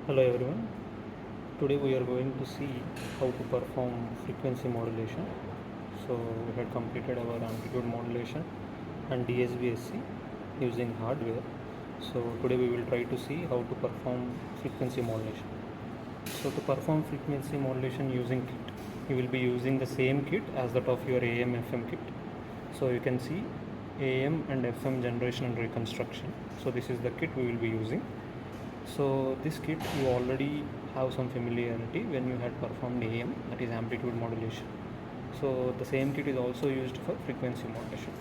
Hello everyone. Today we are going to see how to perform frequency modulation. So we had completed our amplitude modulation and DSBSC using hardware. So today we will try to see how to perform frequency modulation. So to perform frequency modulation using kit, you will be using the same kit as that of your AM FM kit. So you can see AM and FM generation and reconstruction. So this is the kit we will be using. So this kit you already have some familiarity when you had performed AM, that is amplitude modulation. So the same kit is also used for frequency modulation.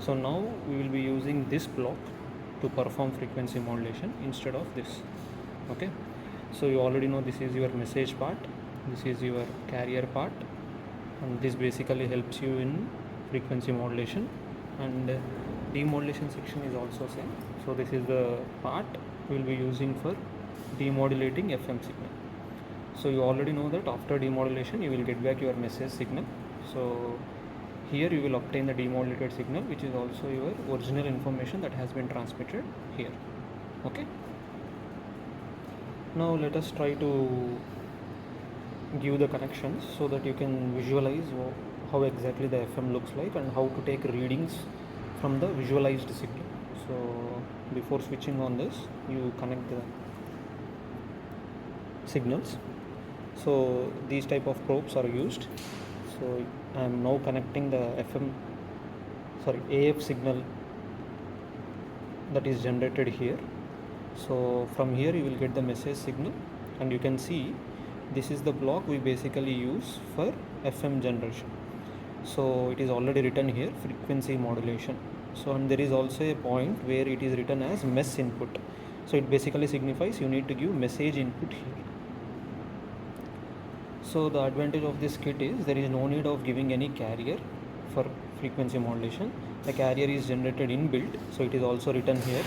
So now we will be using this block to perform frequency modulation instead of this. Okay. So you already know this is your message part, this is your carrier part, and this basically helps you in frequency modulation, and demodulation section is also same. So this is the part we will be using for demodulating FM signal. So you already know that after demodulation you will get back your message signal. So here you will obtain the demodulated signal, which is also your original information that has been transmitted here. Okay. Now let us try to give the connections so that you can visualize how exactly the FM looks like and how to take readings from the visualized signal. So before switching on this, you connect the signals. So these type of probes are used. So I am now connecting the AF signal that is generated here. So from here you will get the message signal, and you can see this is the block we basically use for FM generation. So it is already written here, frequency modulation. So and there is also a point where it is written as mess input. So it basically signifies you need to give message input here. So the advantage of this kit is there is no need of giving any carrier for frequency modulation. The carrier is generated inbuilt. So it is also written here,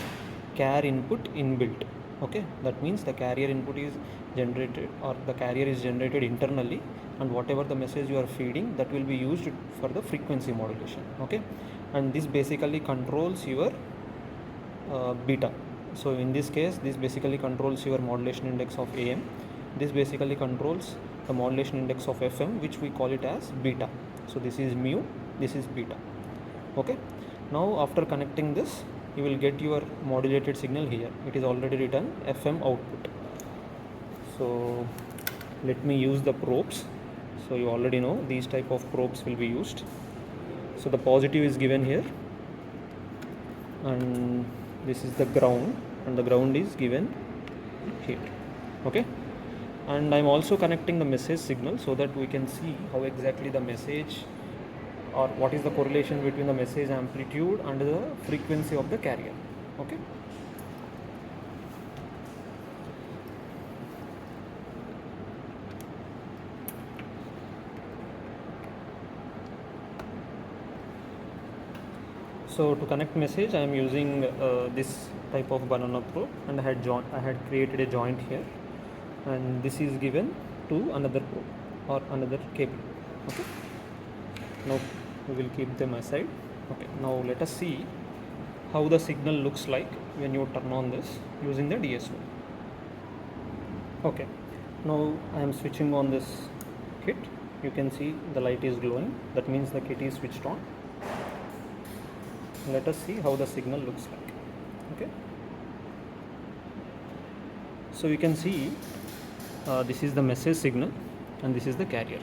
car input inbuilt. Okay, that means the carrier input is generated, or the carrier is generated internally, and whatever the message you are feeding, that will be used for the frequency modulation. Okay, and this basically controls your beta. So in this case, this basically controls your modulation index of AM. This basically controls the modulation index of FM, which we call it as beta. So this is mu, this is beta. Okay, now after connecting this, you will get your modulated signal here. It is already written FM output. So let me use the probes. So you already know these type of probes will be used. So the positive is given here, and this is the ground, and the ground is given here. Okay, and I'm also connecting the message signal so that we can see how exactly the message, or what is the correlation between the message amplitude and the frequency of the carrier. Okay. So to connect message, I am using this type of banana probe, and I had created a joint here, and this is given to another probe or another cable. Okay. Now we will keep them aside. Okay. Now let us see how the signal looks like when you turn on this using the DSO. Okay. Now I am switching on this kit. You can see the light is glowing. That means the kit is switched on. Let us see how the signal looks like. Okay, so you can see this is the message signal and this is the carrier.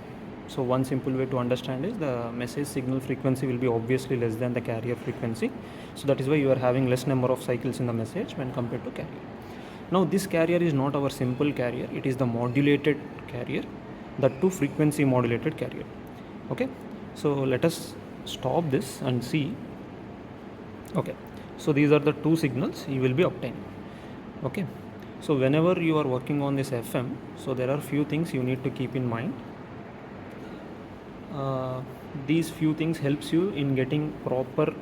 So one simple way to understand is the message signal frequency will be obviously less than the carrier frequency. So that is why you are having less number of cycles in the message when compared to carrier. Now this carrier is not our simple carrier, it is the modulated carrier, that too frequency modulated carrier. Okay, so let us stop this and see. Okay, so these are the two signals you will be obtaining. Okay, so whenever you are working on this FM, so there are few things you need to keep in mind. These few things helps you in getting proper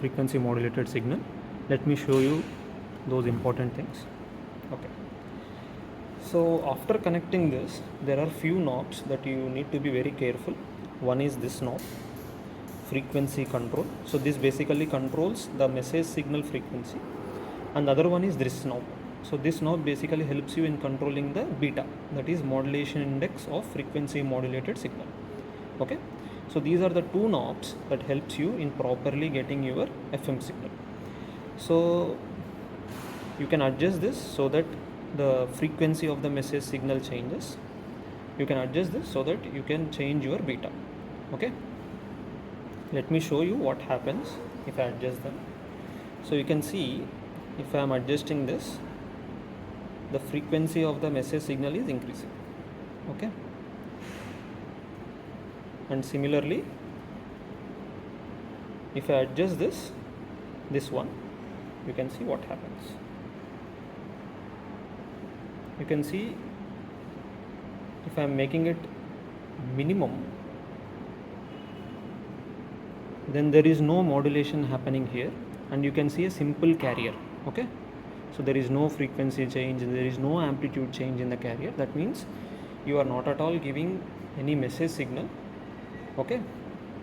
frequency modulated signal. Let me show you those important things. Okay, so after connecting this, there are few knobs that you need to be very careful. One is this knob, frequency control. So this basically controls the message signal frequency, and the other one is this knob, So this knob basically helps you in controlling the beta, that is modulation index of frequency modulated signal. Okay, so these are the two knobs that helps you in properly getting your FM signal. So you can adjust this so that the frequency of the message signal changes. You can adjust this so that you can change your beta. Okay, let me show you what happens if I adjust them. So you can see, if I am adjusting this, the frequency of the message signal is increasing. Okay, and similarly, if I adjust this one, you can see what happens. You can see, if I am making it minimum, then there is no modulation happening here, and you can see a simple carrier. Okay, so there is no frequency change, there is no amplitude change in the carrier. That means you are not at all giving any message signal, okay,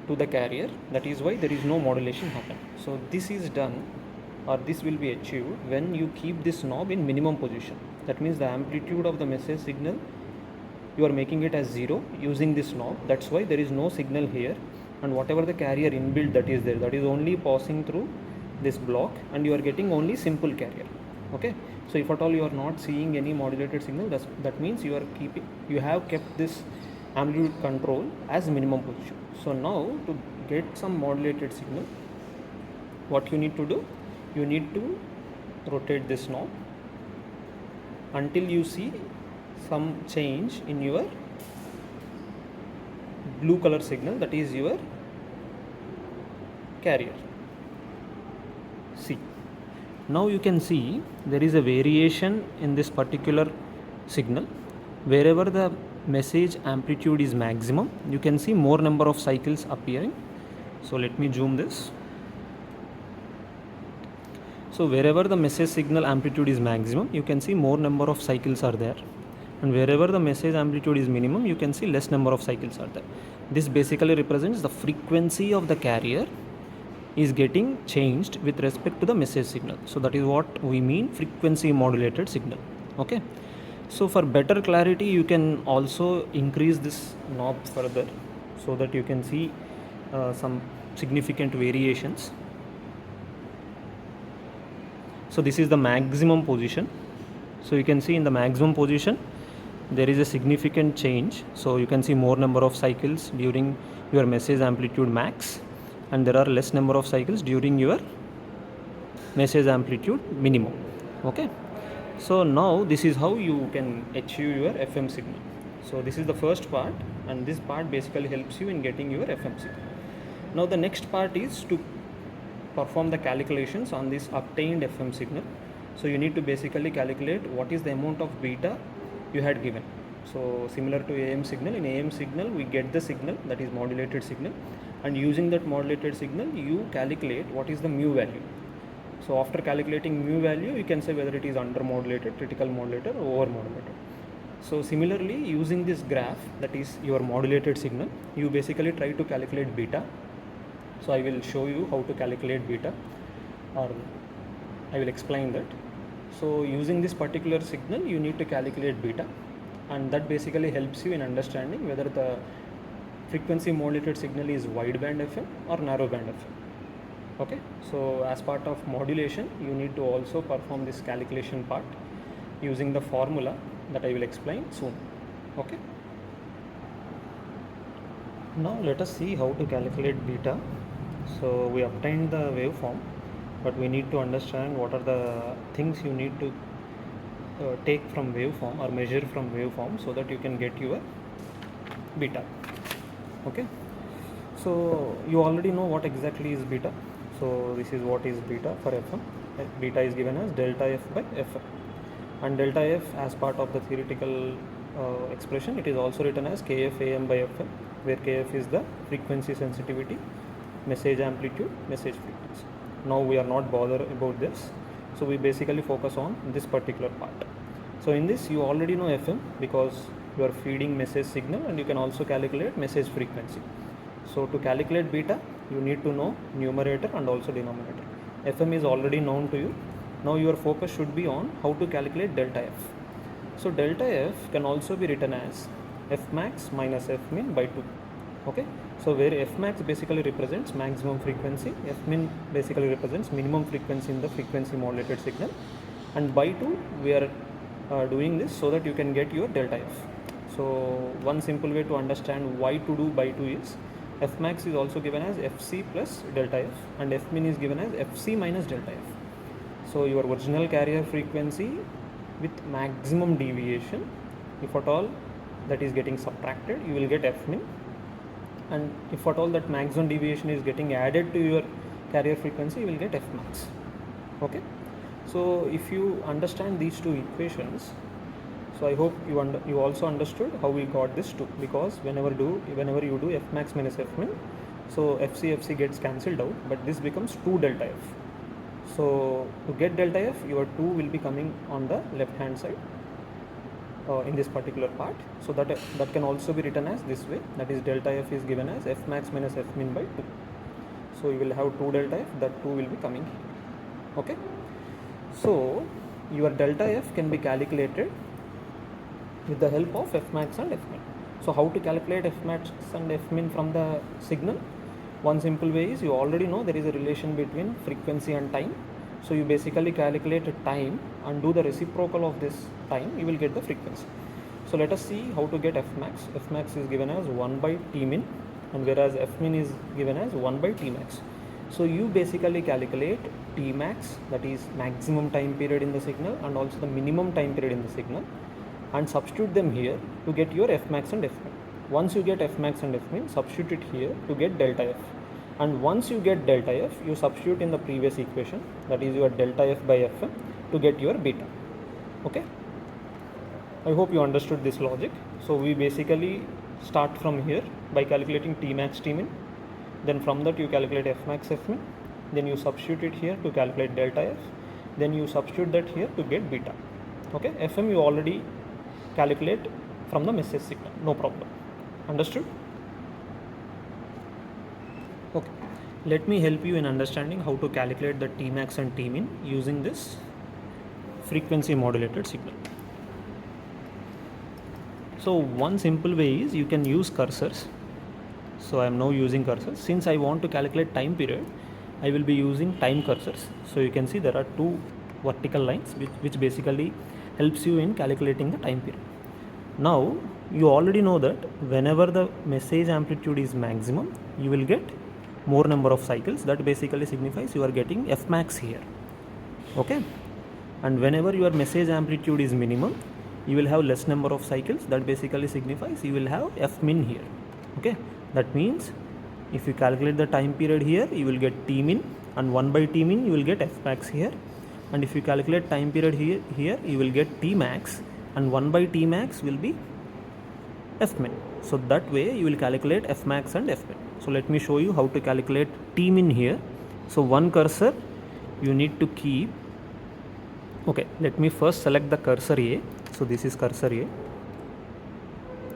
to the carrier. That is why there is no modulation happen. So this is done, or this will be achieved when you keep this knob in minimum position. That means the amplitude of the message signal, you are making it as 0 using this knob. That's why there is no signal here, and whatever the carrier inbuilt that is there, that is only passing through this block, and you are getting only simple carrier. Okay, so if at all you are not seeing any modulated signal, that means you have kept this amplitude control as minimum position. So now to get some modulated signal, what you need to do, you need to rotate this knob until you see some change in your blue color signal, that is your carrier. See, now you can see there is a variation in this particular signal. Wherever the message amplitude is maximum, you can see more number of cycles appearing. So let me zoom this. So wherever the message signal amplitude is maximum, you can see more number of cycles are there, and wherever the message amplitude is minimum, you can see less number of cycles are there. This basically represents the frequency of the carrier is getting changed with respect to the message signal. So that is what we mean frequency modulated signal. Okay, so for better clarity, you can also increase this knob further so that you can see some significant variations. So this is the maximum position. So you can see in the maximum position there is a significant change. So you can see more number of cycles during your message amplitude max, and there are less number of cycles during your message amplitude minimum. Okay, so now this is how you can achieve your FM signal. So this is the first part, and this part basically helps you in getting your FM signal. Now the next part is to perform the calculations on this obtained FM signal. So you need to basically calculate what is the amount of beta you had given. So similar to AM signal, in AM signal we get the signal, that is modulated signal, and using that modulated signal you calculate what is the mu value. So after calculating mu value, you can say whether it is under modulated, critical modulated, or over modulated. So similarly, using this graph, that is your modulated signal, you basically try to calculate beta. So I will show you how to calculate beta, or I will explain that. So using this particular signal, you need to calculate beta, and that basically helps you in understanding whether the frequency modulated signal is wideband FM or narrowband FM. Okay, so as part of modulation, you need to also perform this calculation part using the formula that I will explain soon. Okay, now let us see how to calculate beta. So we obtained the waveform, but we need to understand what are the things you need to take from waveform or measure from waveform so that you can get your beta. Okay, so you already know what exactly is beta. So this is what is beta for FM. Beta is given as delta F by FM, and delta F, as part of the theoretical expression, it is also written as kf AM by FM, where kf is the frequency sensitivity, message amplitude, message frequency. Now we are not bothered about this, so we basically focus on this particular part. So in this, you already know FM because you are feeding message signal, and you can also calculate message frequency. So to calculate beta, you need to know numerator and also denominator. FM is already known to you, Now your focus should be on how to calculate delta f. So delta f can also be written as f max minus f min by 2. Okay, so where f max basically represents maximum frequency, f min basically represents minimum frequency in the frequency modulated signal, and by 2 we are doing this so that you can get your delta f. So one simple way to understand why to do by 2 is f max is also given as fc plus delta f, and f min is given as fc minus delta f. So your original carrier frequency with maximum deviation, if at all that is getting subtracted, you will get f min, and if at all that maximum deviation is getting added to your carrier frequency, you will get f max. Okay, so if you understand these two equations, so I hope you also understood how we got this 2, because whenever you do f max minus f min, so fc gets cancelled out, but this becomes 2 delta f. So to get delta f, your 2 will be coming on the left hand side in this particular part. So that can also be written as this way, that is delta f is given as f max minus f min by 2. So you will have 2 delta f, that 2 will be coming here. Okay, so your delta f can be calculated with the help of f max and f min. So how to calculate f max and f min from the signal? One simple way is, you already know there is a relation between frequency and time. So you basically calculate time and do the reciprocal of this time, you will get the frequency. So let us see how to get f max. F max is given as 1 by t min, and whereas f min is given as 1 by t max. So you basically calculate t max, that is maximum time period in the signal, and also the minimum time period in the signal, and substitute them here to get your f max and f min. Once you get f max and f min, substitute it here to get delta f. And once you get delta f, you substitute in the previous equation, that is your delta f by fm, to get your beta. Okay, I hope you understood this logic. So we basically start from here by calculating t max t min, then from that you calculate f max f min, then you substitute it here to calculate delta f, then you substitute that here to get beta. Okay, fm you already calculate from the message signal, no problem. Understood? Okay, let me help you in understanding how to calculate the t max and t min using this frequency modulated signal. So one simple way is, you can use cursors. So I am now using cursors. Since I want to calculate time period, I will be using time cursors. So you can see there are 2 vertical lines which basically helps you in calculating the time period. Now you already know that whenever the message amplitude is maximum, you will get more number of cycles. That basically signifies you are getting f max here. Okay, and whenever your message amplitude is minimum, you will have less number of cycles. That basically signifies you will have f min here. Okay, that means if you calculate the time period here, you will get t min, and 1 by t min you will get f max here. And if you calculate time period here you will get t max, and 1 by t max will be f min. So that way you will calculate f max and f min. So let me show you how to calculate t min here. So one cursor you need to keep. Okay, let me first select the cursor A. So this is cursor A.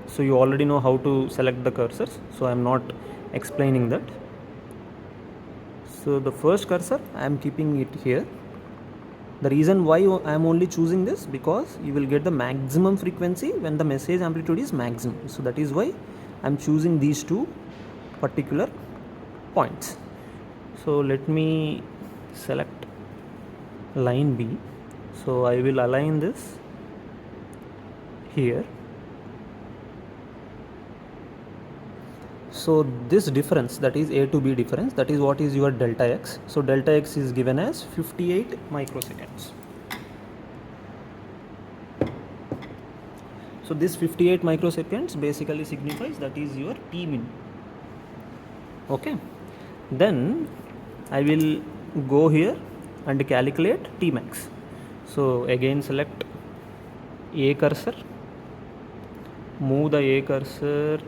So you already know how to select the cursors, so I am not explaining that. So the first cursor I am keeping it here. The reason why I am only choosing this, because you will get the maximum frequency when the message amplitude is maximum. So that is why I am choosing these 2 particular points. So let me select line B. So I will align this here. So this difference, that is A to B difference, that is what is your delta x. So delta x is given as 58 microseconds. So this 58 microseconds basically signifies that is your t min. Okay, then I will go here and calculate t max. So again select A cursor, move the A cursor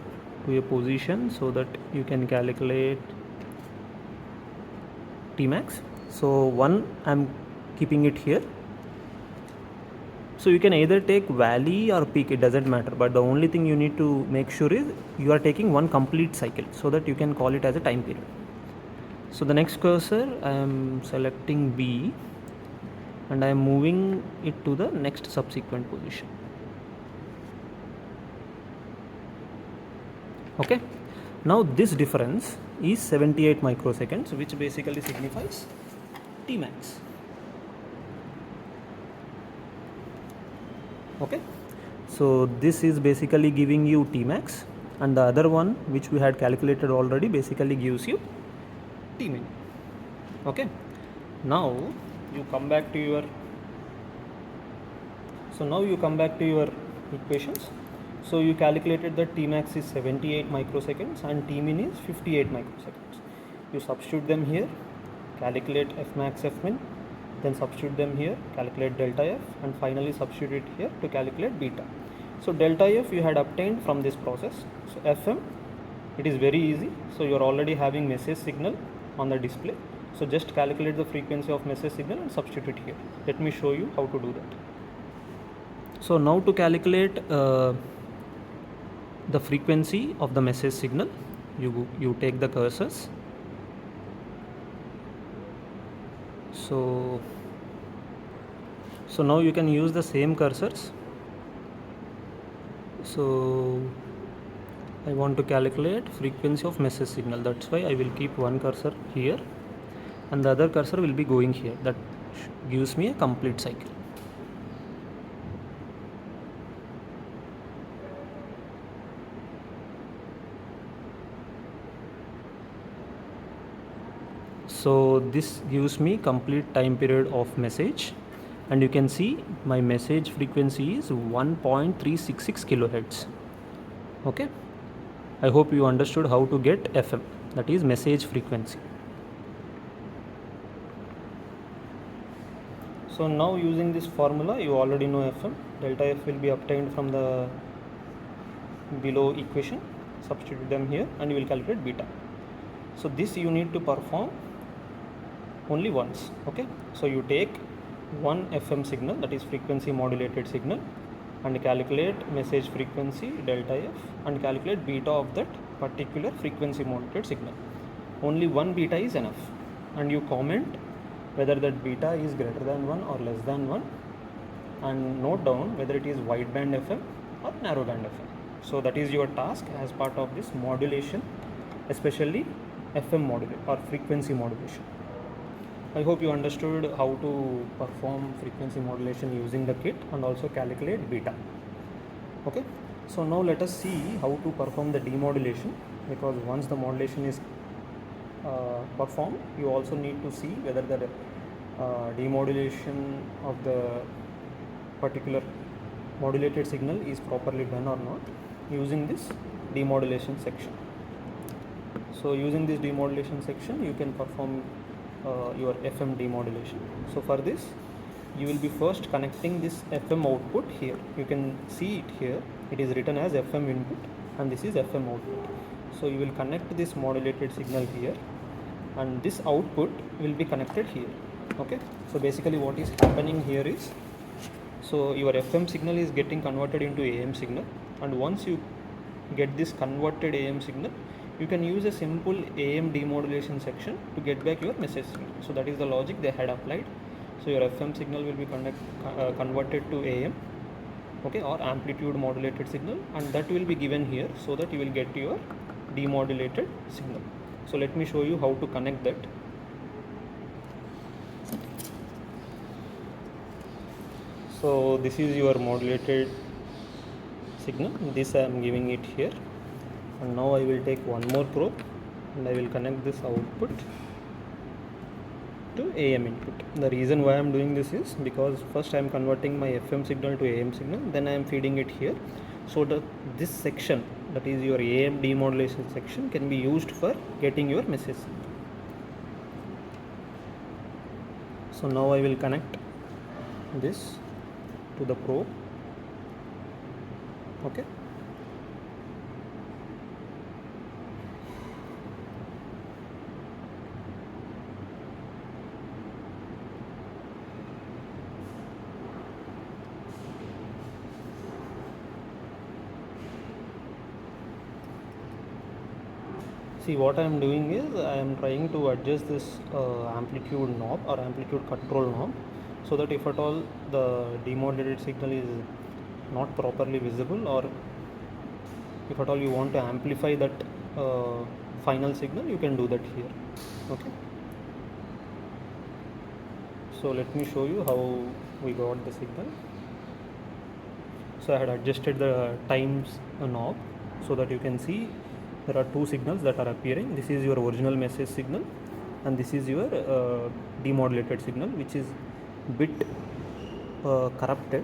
to a position so that you can calculate t max. So 1 I am keeping it here. So you can either take valley or peak, it doesn't matter, but the only thing you need to make sure is you are taking one complete cycle so that you can call it as a time period. So the next cursor I am selecting B, and I am moving it to the next subsequent position. Okay, now this difference is 78 microseconds, which basically signifies Tmax. Okay, so this is basically giving you Tmax, and the other one which we had calculated already basically gives you Tmin. Okay, now you come back to your equations. So you calculated that Tmax is 78 microseconds and Tmin is 58 microseconds. You substitute them here, calculate Fmax, Fmin, then substitute them here, calculate delta F, and finally substitute it here to calculate beta. So delta F you had obtained from this process. So Fm, it is very easy. So you are already having message signal on the display. So just calculate the frequency of message signal and substitute it here. Let me show you how to do that. So now to calculate the frequency of the message signal, you take the cursors. So now you can use the same cursors. So I want to calculate frequency of message signal, that's why I will keep one cursor here and the other cursor will be going here. That gives me a complete cycle. So this gives me complete time period of message, and you can see my message frequency is 1.366 kilohertz. Okay, I hope you understood how to get FM, that is message frequency. So now using this formula, you already know FM. Delta F will be obtained from the below equation. Substitute them here and you will calculate beta. So this you need to perform only once. Okay, so you take one FM signal, that is frequency modulated signal, and calculate message frequency delta F and calculate beta of that particular frequency modulated signal. Only one beta is enough, and you comment whether that beta is greater than 1 or less than 1, and note down whether it is wideband FM or narrowband FM. So that is your task as part of this modulation, especially FM modulation or frequency modulation. I hope you understood how to perform frequency modulation using the kit and also calculate beta. Okay, so now let us see how to perform the demodulation, because once the modulation is performed, you also need to see whether the demodulation of the particular modulated signal is properly done or not using this demodulation section. So using this demodulation section, you can perform your FM demodulation. So for this, you will be first connecting this FM output here. You can see it here. It is written as FM input and this is FM output. So you will connect this modulated signal here and this output will be connected here. Okay, so basically what is happening here is, so your FM signal is getting converted into AM signal, and once you get this converted AM signal, you can use a simple AM demodulation section to get back your message signal. So that is the logic they had applied. So your FM signal will be converted to AM, okay, or amplitude modulated signal, and that will be given here so that you will get your demodulated signal. So let me show you how to connect that. So this is your modulated signal. This I am giving it here, and now I will take one more probe and I will connect this output to AM input. The reason why I am doing this is because first I am converting my FM signal to AM signal, then I am feeding it here, so that this section, that is your AM demodulation section, can be used for getting your message signal. So now I will connect this to the probe. Okay, see what I am doing is I am trying to adjust this amplitude knob or amplitude control knob. so that if at all the demodulated signal is not properly visible, or if at all you want to amplify that final signal, you can do that here. Okay, so let me show you how we got the signal. So I had adjusted the times knob so that you can see there are two signals that are appearing. This is your original message signal, and this is your demodulated signal, which is bit corrupted.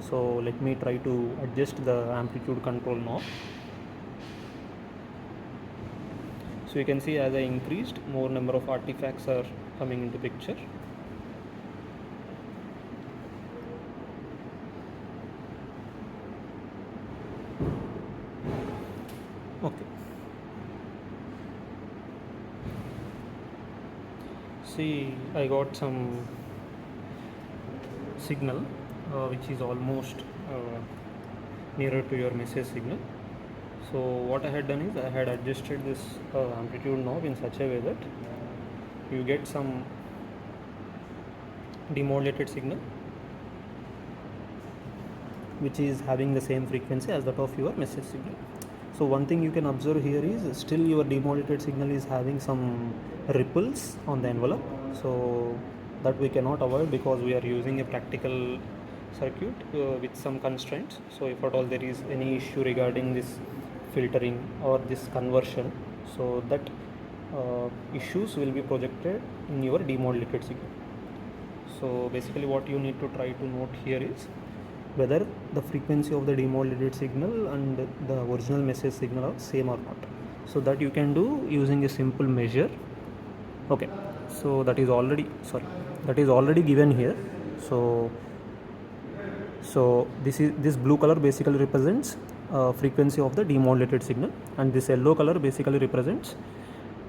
So let me try to adjust the amplitude control knob. So you can see as I increased, more number of artifacts are coming into picture. Okay. See, I got some signal which is almost nearer to your message signal. So what I had done is I had adjusted this amplitude knob in such a way that you get some demodulated signal which is having the same frequency as that of your message signal. So one thing you can observe here is still your demodulated signal is having some ripples on the envelope. So that we cannot avoid because we are using a practical circuit with some constraints. So if at all there is any issue regarding this filtering or this conversion, so that issues will be projected in your demodulated signal. So basically what you need to try to note here is whether the frequency of the demodulated signal and the original message signal are same or not. So that you can do using a simple measure. Okay, so that is already given here. So this blue color basically represents frequency of the demodulated signal, and this yellow color basically represents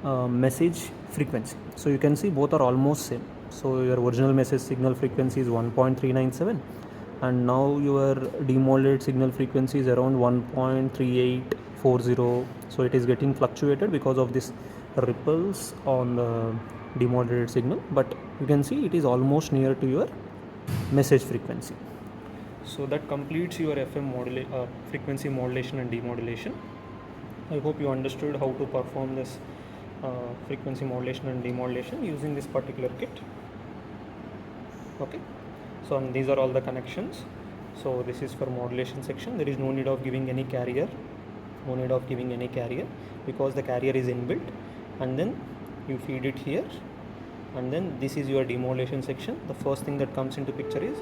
message frequency. So you can see both are almost same. So your original message signal frequency is 1.397, and now your demodulated signal frequency is around 1.3840. So it is getting fluctuated because of this ripples on the demodulated signal, but you can see it is almost near to your message frequency. So that completes your FM frequency modulation and demodulation. I hope you understood how to perform this frequency modulation and demodulation using this particular kit. Okay, so these are all the connections. So this is for modulation section. There is no need of giving any carrier, because the carrier is inbuilt, and then you feed it here, and then this is your demodulation section. The first thing that comes into picture is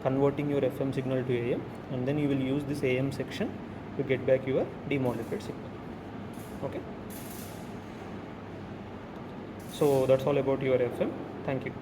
converting your FM signal to AM, and then you will use this AM section to get back your demodulated signal. Okay, so that's all about your FM. Thank you.